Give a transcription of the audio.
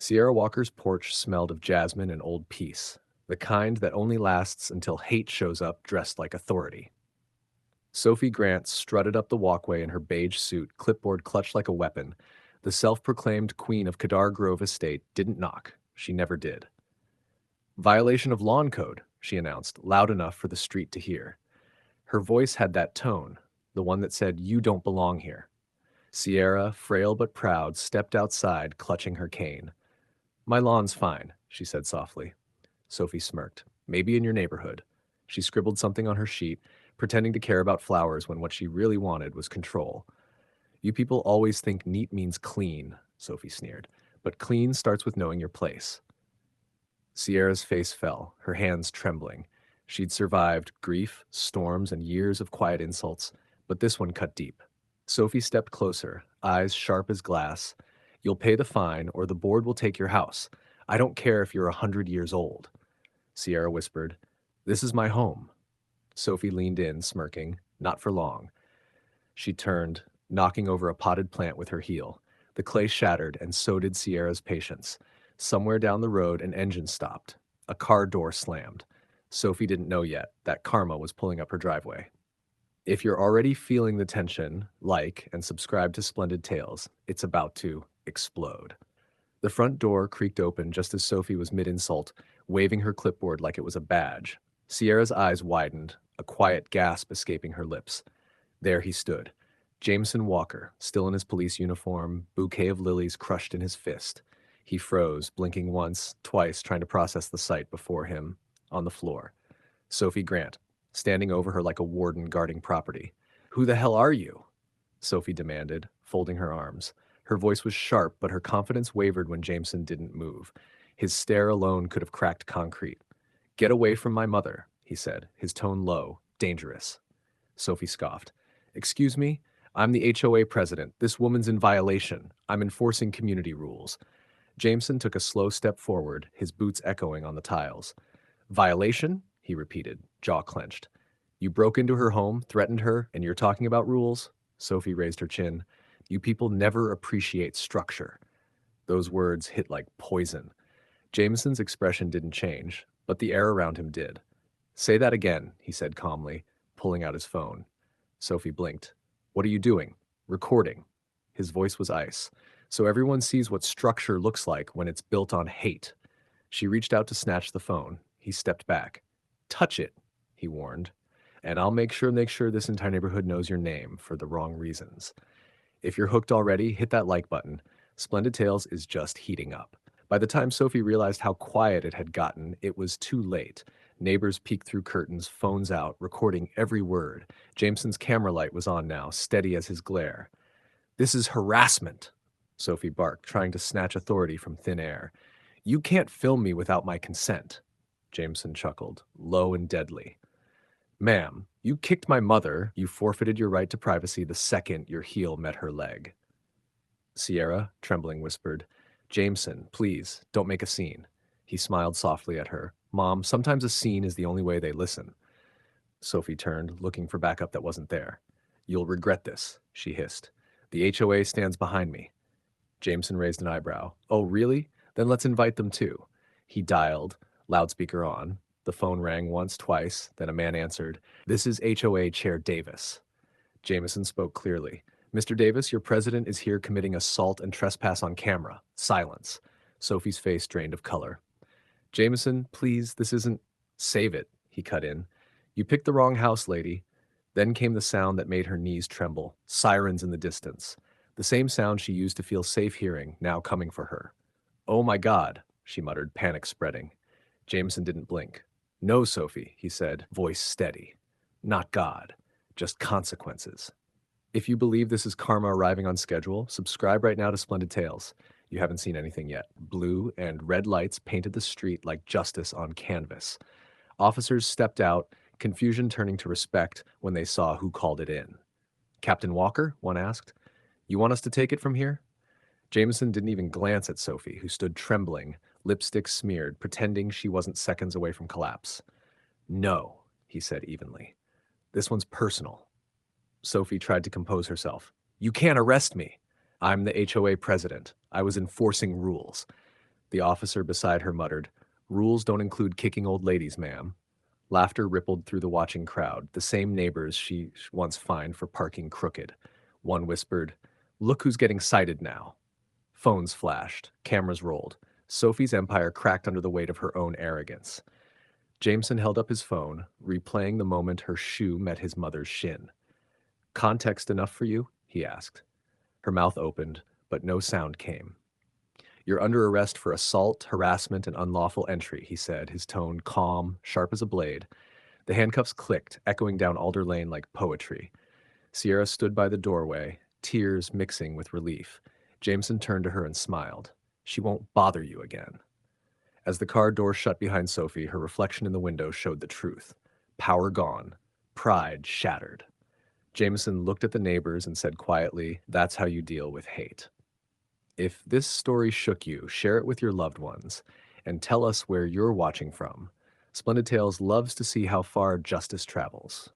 Sierra Walker's porch smelled of jasmine and old peace, the kind that only lasts until hate shows up dressed like authority. Sophie Grant strutted up the walkway in her beige suit, clipboard clutched like a weapon. The self-proclaimed queen of Kedar Grove Estate didn't knock. She never did. Violation of lawn code, she announced, loud enough for the street to hear. Her voice had that tone, the one that said, "You don't belong here." Sierra, frail but proud, stepped outside, clutching her cane. "My lawn's fine," she said softly. Sophie smirked. "Maybe in your neighborhood." She scribbled something on her sheet, pretending to care about flowers when what she really wanted was control. "You people always think neat means clean," Sophie sneered. "But clean starts with knowing your place." Sierra's face fell, her hands trembling. She'd survived grief, storms, and years of quiet insults, but this one cut deep. Sophie stepped closer, eyes sharp as glass. "You'll pay the fine, or the board will take your house. I don't care if you're 100 years old." Sierra whispered, "This is my home." Sophie leaned in, smirking. Not for long. She turned, knocking over a potted plant with her heel. The clay shattered, and so did Sierra's patience. Somewhere down the road, an engine stopped. A car door slammed. Sophie didn't know yet that karma was pulling up her driveway. If you're already feeling the tension, like and subscribe to Splendid Tales. It's about to explode. The front door creaked open just as Sophie was mid-insult, waving her clipboard like it was a badge. Sierra's eyes widened, a quiet gasp escaping her lips. There he stood, Jameson Walker, still in his police uniform, bouquet of lilies crushed in his fist. He froze, blinking once, twice, trying to process the sight before him, on the floor. Sophie Grant, standing over her like a warden guarding property. "Who the hell are you?" Sophie demanded, folding her arms. Her voice was sharp, but her confidence wavered when Jameson didn't move. His stare alone could have cracked concrete. "Get away from my mother," he said, his tone low, dangerous. Sophie scoffed. "Excuse me? I'm the HOA president. This woman's in violation. I'm enforcing community rules." Jameson took a slow step forward, his boots echoing on the tiles. "Violation?" he repeated, jaw clenched. "You broke into her home, threatened her, and you're talking about rules?" Sophie raised her chin. "You people never appreciate structure." Those words hit like poison. Jameson's expression didn't change, but the air around him did. "Say that again," he said calmly, pulling out his phone. Sophie blinked. "What are you doing?" "Recording." His voice was ice. "So everyone sees what structure looks like when it's built on hate." She reached out to snatch the phone. He stepped back. "Touch it," he warned. "And I'll make sure this entire neighborhood knows your name for the wrong reasons." If you're hooked already, hit that like button. Splendid Tales is just heating up. By the time Sophie realized how quiet it had gotten, it was too late. Neighbors peeked through curtains, phones out, recording every word. Jameson's camera light was on now, steady as his glare. "This is harassment," Sophie barked, trying to snatch authority from thin air. "You can't film me without my consent." Jameson chuckled, low and deadly. "Ma'am, you kicked my mother. You forfeited your right to privacy the second your heel met her leg." Sierra, trembling, whispered, "Jameson, please, don't make a scene." He smiled softly at her. "Mom, sometimes a scene is the only way they listen." Sophie turned, looking for backup that wasn't there. "You'll regret this," she hissed. "The HOA stands behind me." Jameson raised an eyebrow. "Oh, really? Then let's invite them too." He dialed, loudspeaker on. The phone rang once, twice, then a man answered. "This is HOA Chair Davis." Jameson spoke clearly. "Mr. Davis, your president is here committing assault and trespass on camera. Silence." Sophie's face drained of color. "Jameson, please, this isn't—" "Save it," he cut in. "You picked the wrong house, lady." Then came the sound that made her knees tremble. Sirens in the distance. The same sound she used to feel safe hearing, now coming for her. "Oh my God," she muttered, panic spreading. Jameson didn't blink. "No, Sophie," he said, voice steady. "Not God. Just consequences. If you believe this is karma arriving on schedule, subscribe right now to Splendid Tales. You haven't seen anything yet. Blue and red lights painted the street like justice on canvas. Officers stepped out, confusion turning to respect when they saw who called it in. "Captain Walker?" one asked. "You want us to take it from here?" Jameson didn't even glance at Sophie, who stood trembling, lipstick smeared, pretending she wasn't seconds away from collapse. "No," he said evenly. "This one's personal." Sophie tried to compose herself. "You can't arrest me. I'm the HOA president. I was enforcing rules." The officer beside her muttered, "Rules don't include kicking old ladies, ma'am." Laughter rippled through the watching crowd, the same neighbors she once fined for parking crooked. One whispered, "Look who's getting cited now." Phones flashed, cameras rolled. Sophie's empire cracked under the weight of her own arrogance. Jameson held up his phone, replaying the moment her shoe met his mother's shin. "Context enough for you?" he asked. Her mouth opened, but no sound came. "You're under arrest for assault, harassment, and unlawful entry," he said, his tone calm, sharp as a blade. The handcuffs clicked, echoing down Alder Lane like poetry. Sierra stood by the doorway, tears mixing with relief. Jameson turned to her and smiled. "She won't bother you again." As the car door shut behind Sophie, her reflection in the window showed the truth. Power gone, pride shattered. Jameson looked at the neighbors and said quietly, "That's how you deal with hate." If this story shook you, share it with your loved ones and tell us where you're watching from. Splendid Tales loves to see how far justice travels.